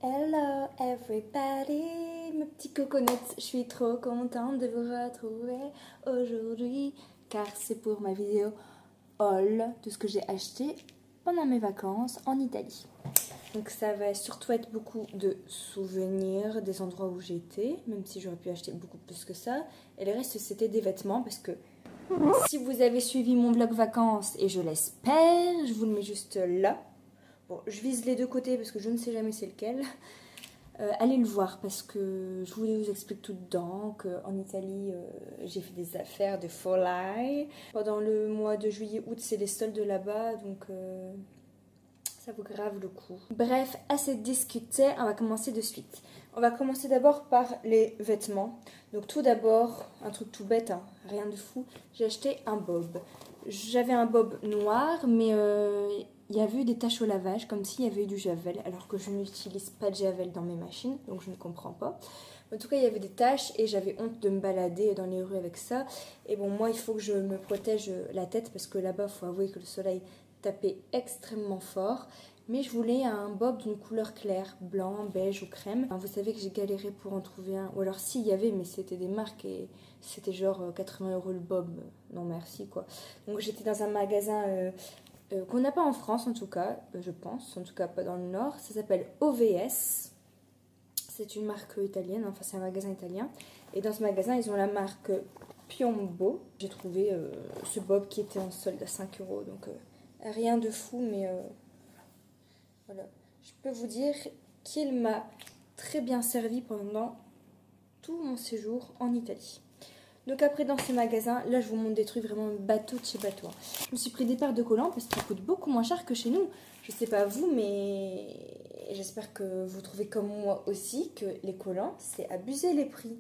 Hello everybody, mes petits coconuts, je suis trop contente de vous retrouver aujourd'hui car c'est pour ma vidéo haul de ce que j'ai acheté pendant mes vacances en Italie. Donc ça va surtout être beaucoup de souvenirs des endroits où j'ai été, même si j'aurais pu acheter beaucoup plus que ça. Et le reste c'était des vêtements parce que si vous avez suivi mon vlog vacances, et je l'espère, je vous le mets juste là. Bon, je vise les deux côtés parce que je ne sais jamais c'est lequel. Allez le voir parce que je vous explique tout dedans. En Italie, j'ai fait des affaires de folie. Pendant le mois de juillet-août, c'est les soldes là-bas, donc ça vaut grave le coup. Bref, assez discuté, on va commencer de suite. On va commencer d'abord par les vêtements. Donc tout d'abord, un truc tout bête, hein, rien de fou, j'ai acheté un bob. J'avais un bob noir, mais il y avait eu des taches au lavage, comme s'il y avait eu du javel, alors que je n'utilise pas de javel dans mes machines, donc je ne comprends pas. En tout cas, il y avait des taches et j'avais honte de me balader dans les rues avec ça. Et bon, moi, il faut que je me protège la tête, parce que là-bas, il faut avouer que le soleil tapait extrêmement fort. Mais je voulais un bob d'une couleur claire, blanc, beige ou crème. Enfin, vous savez que j'ai galéré pour en trouver un. Ou alors s'il y avait, mais c'était des marques et c'était genre 80 € le bob. Non merci quoi. Donc j'étais dans un magasin qu'on n'a pas en France en tout cas, je pense. En tout cas pas dans le Nord. Ça s'appelle OVS. C'est une marque italienne, enfin c'est un magasin italien. Et dans ce magasin, ils ont la marque Piombo. J'ai trouvé ce bob qui était en solde à 5 €. Donc rien de fou, mais... voilà, je peux vous dire qu'il m'a très bien servi pendant tout mon séjour en Italie. Donc après dans ces magasins, là je vous montre des trucs vraiment bateau de chez bateau. Je me suis pris des paires de collants parce qu'ils coûtent beaucoup moins cher que chez nous. Je sais pas vous, mais j'espère que vous trouvez comme moi aussi que les collants, c'est abusé les prix.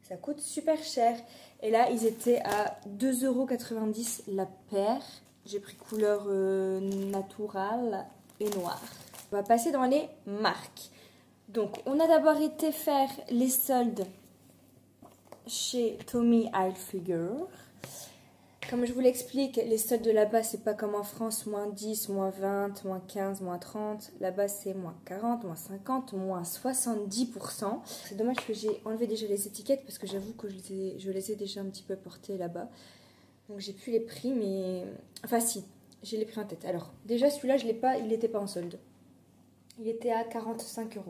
Ça coûte super cher. Et là, ils étaient à 2,90 € la paire. J'ai pris couleur naturelle et noire. On va passer dans les marques. Donc, on a d'abord été faire les soldes chez Tommy Hilfiger. Comme je vous l'explique, les soldes de là-bas, c'est pas comme en France, moins 10, moins 20, moins 15, moins 30. Là-bas, c'est moins 40, moins 50, moins 70%. C'est dommage que j'ai enlevé déjà les étiquettes parce que j'avoue que je les ai déjà un petit peu portées là-bas. Donc, j'ai plus les prix, mais... Enfin, si, j'ai les prix en tête. Alors, déjà, celui-là, je l'ai pas, il n'était pas en solde. Il était à 45 €,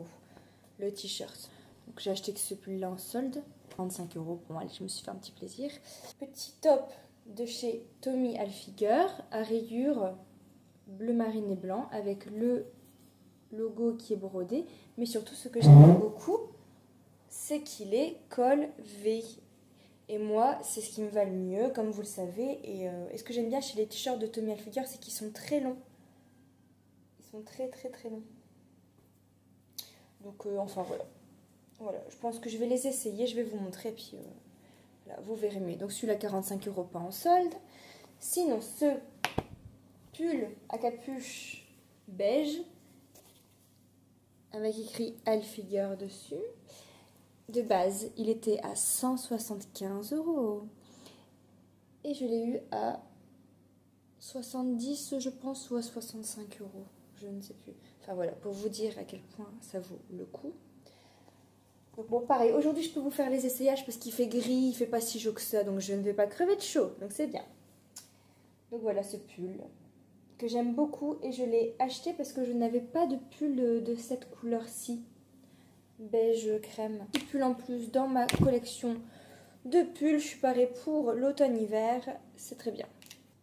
le t-shirt. Donc j'ai acheté que celui-là en solde. 35 €, bon allez, je me suis fait un petit plaisir. Petit top de chez Tommy Hilfiger, à rayures bleu marine et blanc, avec le logo qui est brodé. Mais surtout, ce que j'aime beaucoup, c'est qu'il est col V. Et moi, c'est ce qui me va le mieux, comme vous le savez. Et ce que j'aime bien chez les t-shirts de Tommy Hilfiger, c'est qu'ils sont très longs. Ils sont très très très longs. Donc enfin voilà, je pense que je vais les essayer, je vais vous montrer, puis voilà, vous verrez mieux. Donc celui-là 45 € pas en solde. Sinon ce pull à capuche beige avec écrit Hilfiger dessus. De base, il était à 175 € et je l'ai eu à 70 je pense, ou à 65 €, je ne sais plus. Enfin voilà, pour vous dire à quel point ça vaut le coup. Donc bon, pareil, aujourd'hui je peux vous faire les essayages parce qu'il fait gris, il fait pas si chaud que ça, donc je ne vais pas crever de chaud, donc c'est bien. Donc voilà ce pull que j'aime beaucoup et je l'ai acheté parce que je n'avais pas de pull de cette couleur-ci, beige crème. Petit pull en plus dans ma collection de pulls, je suis parée pour l'automne-hiver, c'est très bien.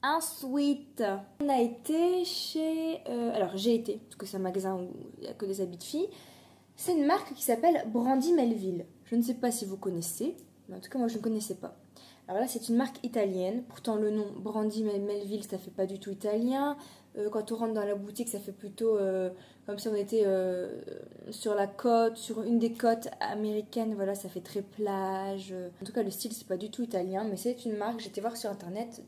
Ensuite, on a été chez... alors j'ai été, parce que c'est un magasin où il n'y a que des habits de filles. C'est une marque qui s'appelle Brandy Melville. Je ne sais pas si vous connaissez, mais en tout cas moi je ne connaissais pas. Alors là c'est une marque italienne, pourtant le nom Brandy Melville ça fait pas du tout italien. Quand on rentre dans la boutique ça fait plutôt comme si on était sur la côte, sur une des côtes américaines, voilà ça fait très plage. En tout cas le style c'est pas du tout italien, mais c'est une marque, j'étais voir sur internet,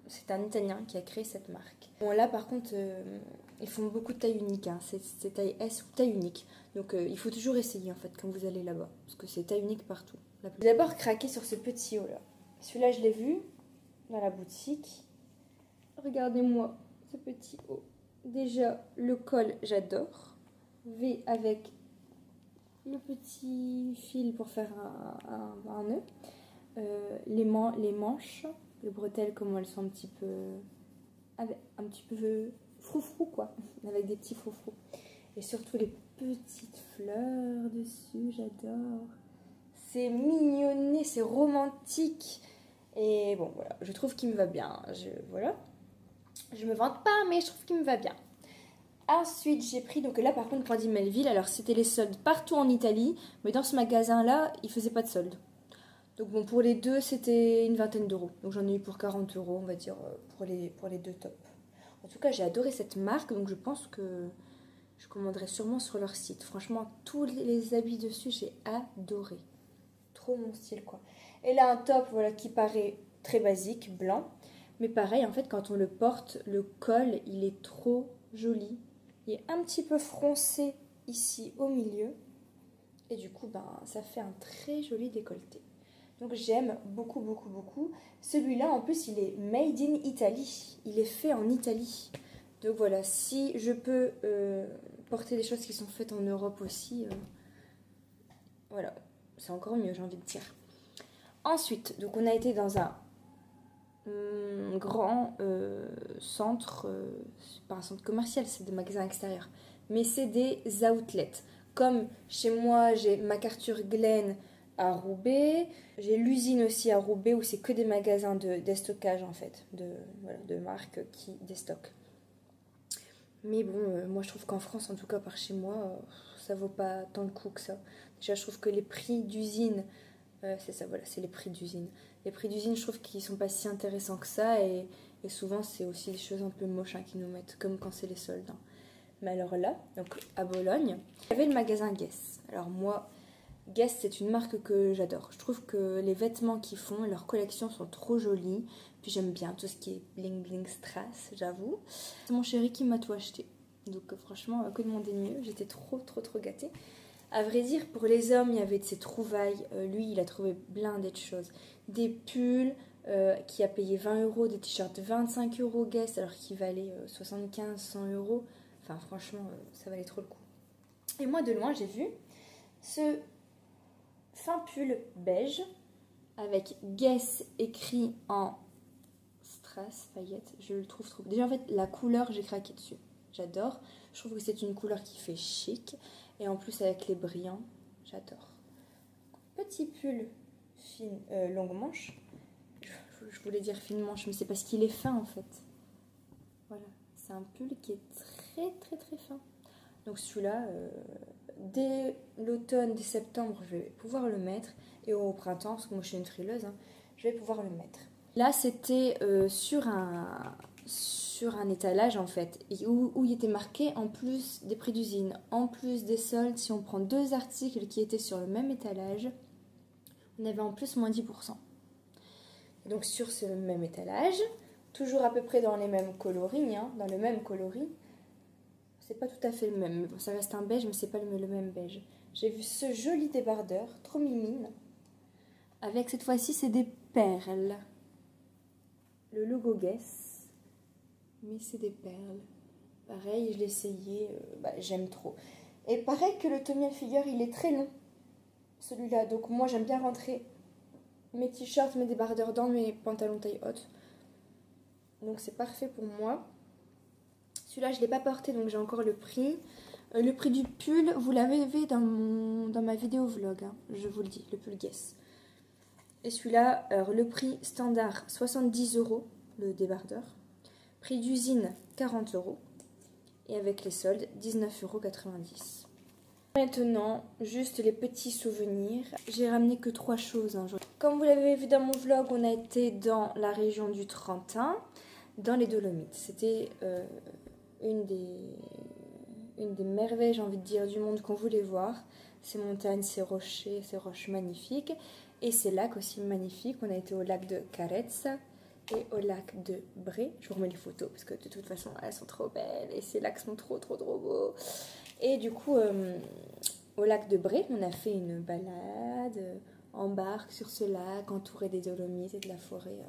c'est un Italien qui a créé cette marque. Bon là par contre... ils font beaucoup de taille unique, hein. C'est taille S ou taille unique. Donc il faut toujours essayer en fait quand vous allez là-bas. Parce que c'est taille unique partout. J'ai d'abord craqué sur ce petit haut là. Celui-là je l'ai vu dans la boutique. Regardez-moi ce petit haut. Déjà le col j'adore. V avec le petit fil pour faire un nœud. Les manches, les bretelles, comment elles sont un petit peu froufrou quoi, avec des petits froufrous. Et surtout les petites fleurs dessus, j'adore. C'est mignonné, c'est romantique. Et bon, voilà, je trouve qu'il me va bien. Voilà. Je me vante pas, mais je trouve qu'il me va bien. Ensuite, j'ai pris, donc là par contre, Candy Melville. Alors, c'était les soldes partout en Italie, mais dans ce magasin-là, il faisait pas de soldes. Donc bon, pour les deux, c'était une vingtaine d'euros. Donc j'en ai eu pour 40 euros, on va dire, pour les deux tops. En tout cas, j'ai adoré cette marque, donc je pense que je commanderai sûrement sur leur site. Franchement, tous les habits dessus, j'ai adoré. Trop mon style, quoi. Et là, un top, voilà, qui paraît très basique, blanc. Mais pareil, en fait, quand on le porte, le col, il est trop joli. Il est un petit peu froncé ici, au milieu. Et du coup, ben, ça fait un très joli décolleté. Donc j'aime beaucoup, beaucoup, beaucoup. Celui-là, en plus, il est made in Italy. Il est fait en Italie. Donc voilà, si je peux porter des choses qui sont faites en Europe aussi, voilà, c'est encore mieux, j'ai envie de dire. Ensuite, donc on a été dans un grand centre, pas un centre commercial, c'est des magasins extérieurs, mais c'est des outlets. Comme chez moi, j'ai MacArthur Glen à Roubaix, j'ai l'usine aussi à Roubaix où c'est que des magasins de déstockage en fait, de marques qui déstockent. Mais bon, moi je trouve qu'en France, en tout cas par chez moi, ça vaut pas tant le coup que ça. Déjà, je trouve que les prix d'usine, c'est ça, voilà, c'est les prix d'usine. Les prix d'usine, je trouve qu'ils sont pas si intéressants que ça et souvent c'est aussi des choses un peu moches hein, qu'ils nous mettent, comme quand c'est les soldes. Hein. Mais alors là, donc à Bologne, il y avait le magasin Guess. Alors moi, Guess, c'est une marque que j'adore. Je trouve que les vêtements qu'ils font, leurs collections sont trop jolies. Puis j'aime bien tout ce qui est bling bling strass, j'avoue. C'est mon chéri qui m'a tout acheté. Donc franchement, que demander de mieux. J'étais trop gâtée. À vrai dire, pour les hommes, il y avait de ces trouvailles. Lui, il a trouvé blindé de choses. Des pulls qui a payé 20 euros, des t-shirts 25 euros Guess alors qu'ils valaient 75, 100 euros. Enfin franchement, ça valait trop le coup. Et moi, de loin, j'ai vu ce fin pull beige avec Guess écrit en strass, paillettes, je le trouve trop... Déjà en fait la couleur j'ai craqué dessus, j'adore, je trouve que c'est une couleur qui fait chic et en plus avec les brillants, j'adore. Petit pull fine, longue manche, je voulais dire fine manche mais c'est parce qu'il est fin en fait. Voilà, c'est un pull qui est très fin. Donc celui-là, dès l'automne, dès septembre, je vais pouvoir le mettre. Et au printemps, parce que moi je suis une frileuse, hein, je vais pouvoir le mettre. Là, c'était sur un étalage en fait, où il était marqué en plus des prix d'usine, en plus des soldes. Si on prend deux articles qui étaient sur le même étalage, on avait en plus moins 10%. Donc sur ce même étalage, toujours à peu près dans les mêmes coloris, hein, dans le même coloris. C'est pas tout à fait le même, mais bon, ça reste un beige, mais c'est pas le même beige. J'ai vu ce joli débardeur, trop mimine. Avec cette fois-ci, c'est des perles. Le logo Guess, mais c'est des perles. Pareil, je l'ai essayé, j'aime trop. Et pareil que le Tommy Hilfiger, il est très long, celui-là. Donc moi, j'aime bien rentrer mes t-shirts, mes débardeurs dans mes pantalons taille haute. Donc c'est parfait pour moi. Celui-là, je ne l'ai pas porté, donc j'ai encore le prix. Le prix du pull, vous l'avez vu dans ma vidéo vlog, hein, je vous le dis, le pull Guess. Et celui-là, le prix standard, 70 euros, le débardeur. Prix d'usine, 40 euros. Et avec les soldes, 19,90 euros. Maintenant, juste les petits souvenirs. J'ai ramené que 3 choses. Hein. Comme vous l'avez vu dans mon vlog, on a été dans la région du Trentin, dans les Dolomites. C'était... une des merveilles, j'ai envie de dire, du monde qu'on voulait voir. Ces montagnes, ces rochers, ces roches magnifiques. Et ces lacs aussi magnifiques. On a été au lac de Carezza et au lac de Bré. Je vous remets les photos parce que de toute façon, elles sont trop belles. Et ces lacs sont trop beaux. Et du coup, au lac de Bré, on a fait une balade en barque sur ce lac, entouré des Dolomites et de la forêt.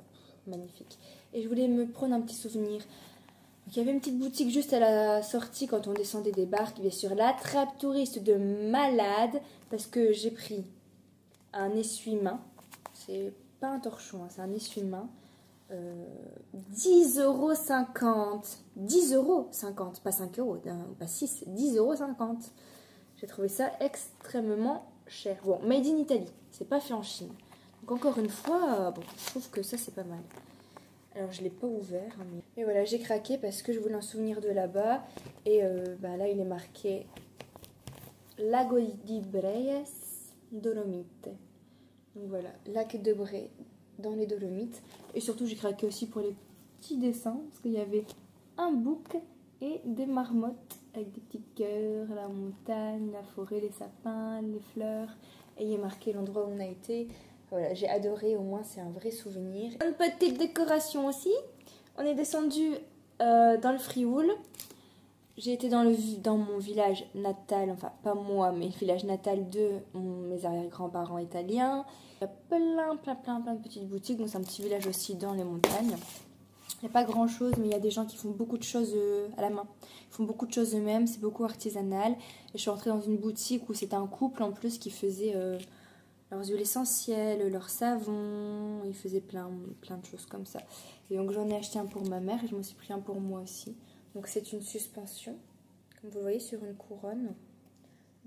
Magnifique. Et je voulais me prendre un petit souvenir Donc, il y avait une petite boutique juste à la sortie quand on descendait des barques, bien sûr, la trappe touriste de malade, parce que j'ai pris un essuie-main. C'est pas un torchon, hein, c'est un essuie-main. 10,50 €. 10,50 €, pas 5 €, pas 6, 10,50 €. J'ai trouvé ça extrêmement cher. Bon, made in Italy, c'est pas fait en Chine. Donc encore une fois, bon, je trouve que ça c'est pas mal. Alors je l'ai pas ouvert, hein, mais... Et voilà, j'ai craqué parce que je voulais un souvenir de là-bas. Et bah, là il est marqué Lago di Braies Dolomite. Donc voilà, lac de Bray dans les Dolomites. Et surtout j'ai craqué aussi pour les petits dessins, parce qu'il y avait un bouc et des marmottes avec des petits cœurs, la montagne, la forêt, les sapins, les fleurs. Et il est marqué l'endroit où on a été. Voilà, j'ai adoré, au moins c'est un vrai souvenir. Une petite décoration aussi. On est descendu dans le Frioul. J'ai été dans mon village natal, enfin pas moi, mais le village natal de mes arrière-grands-parents italiens. Il y a plein de petites boutiques, donc c'est un petit village aussi dans les montagnes. Il n'y a pas grand chose, mais il y a des gens qui font beaucoup de choses à la main. Ils font beaucoup de choses eux-mêmes, c'est beaucoup artisanal. Et je suis rentrée dans une boutique où c'était un couple en plus qui faisait leurs huiles essentielles, leurs savons. Ils faisaient plein de choses comme ça. Et donc j'en ai acheté un pour ma mère et je m'en suis pris un pour moi aussi. Donc c'est une suspension, comme vous le voyez, sur une couronne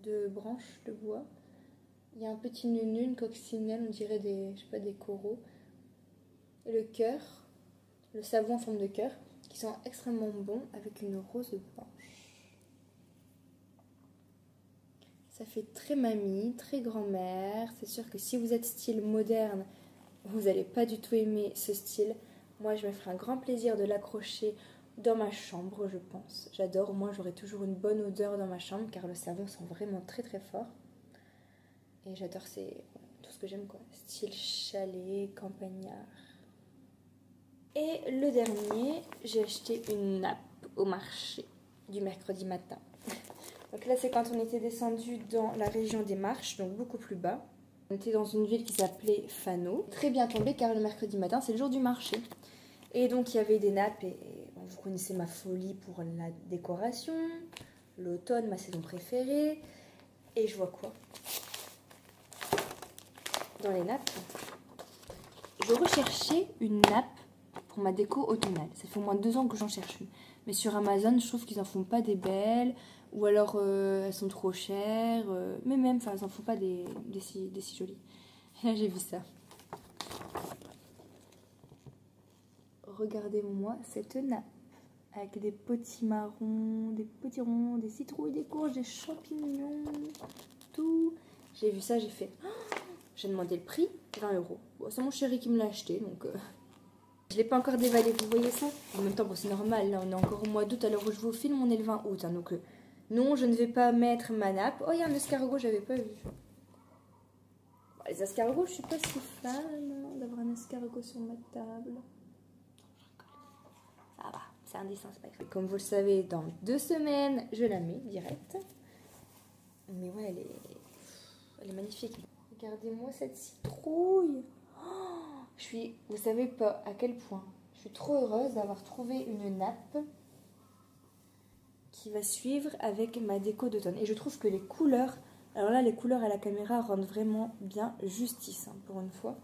de branches de bois. Il y a un petit nunu, une coccinelle, on dirait des, je sais pas, des coraux. Et le cœur, le savon en forme de cœur, qui sont extrêmement bons avec une rose blanche. Ça fait très mamie, très grand-mère. C'est sûr que si vous êtes style moderne, vous n'allez pas du tout aimer ce style. Moi, je me ferai un grand plaisir de l'accrocher dans ma chambre, je pense. J'adore, moi j'aurai toujours une bonne odeur dans ma chambre car le savon sent vraiment très fort. Et j'adore, c'est tout ce que j'aime quoi. Style chalet, campagnard. Et le dernier, j'ai acheté une nappe au marché du mercredi matin. Donc là c'est quand on était descendu dans la région des Marches, donc beaucoup plus bas. On était dans une ville qui s'appelait Fano. Très bien tombé car le mercredi matin c'est le jour du marché. Et donc il y avait des nappes et vous connaissez ma folie pour la décoration, l'automne, ma saison préférée. Et je vois quoi? Dans les nappes, je recherchais une nappe pour ma déco automnale. Ça fait au moins 2 ans que j'en cherche une. Mais sur Amazon, je trouve qu'ils en font pas des belles. Ou alors elles sont trop chères. Mais même, enfin, ils en font pas des si jolies. Et là, j'ai vu ça. Regardez-moi cette nappe. Avec des petits marrons, des petits ronds, des citrouilles, des courges, des champignons, tout. J'ai vu ça, j'ai fait... Oh, j'ai demandé le prix, 20 €. Bon, c'est mon chéri qui me l'a acheté, donc... Je ne l'ai pas encore dévalé, vous voyez ça? En même temps, bon, c'est normal, là on est encore au mois d'août, à l'heure où je vous filme, on est le 20 août. Hein, donc non, je ne vais pas mettre ma nappe. Oh, il y a un escargot, j'avais pas vu. Bon, les escargots, je suis pas si fan d'avoir un escargot sur ma table. Ça va, c'est un dessin, c'est pas grave. Comme vous le savez, dans 2 semaines, je la mets direct. Mais ouais, elle est magnifique. Regardez-moi cette citrouille. Vous savez pas à quel point je suis trop heureuse d'avoir trouvé une nappe qui va suivre avec ma déco d'automne. Et je trouve que les couleurs, alors là les couleurs à la caméra rendent vraiment bien justice hein, pour une fois.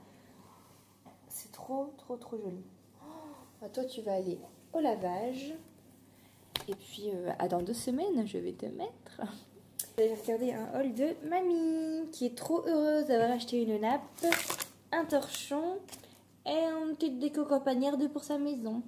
C'est trop joli. Bah, toi tu vas aller au lavage et puis dans 2 semaines je vais te mettre. J'ai regardé un haul de mamie qui est trop heureuse d'avoir acheté une nappe, un torchon et une petite déco campagnarde pour sa maison.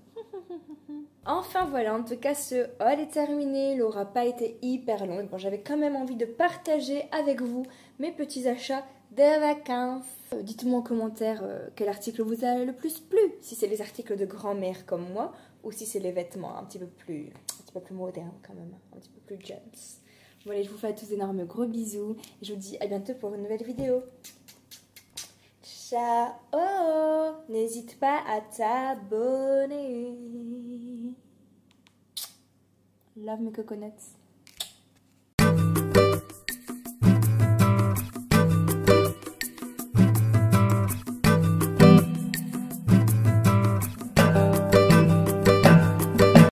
Enfin voilà, en tout cas ce haul est terminé. Il n'aura pas été hyper long. Bon, j'avais quand même envie de partager avec vous mes petits achats de vacances. Dites-moi en commentaire quel article vous a le plus plu. Si c'est les articles de grand-mère comme moi ou si c'est les vêtements un petit peu plus modernes quand même, un petit peu plus jumps. Voilà, je vous fais à tous d'énormes gros bisous et je vous dis à bientôt pour une nouvelle vidéo. Ciao! N'hésite pas à t'abonner. Love mes coconuts.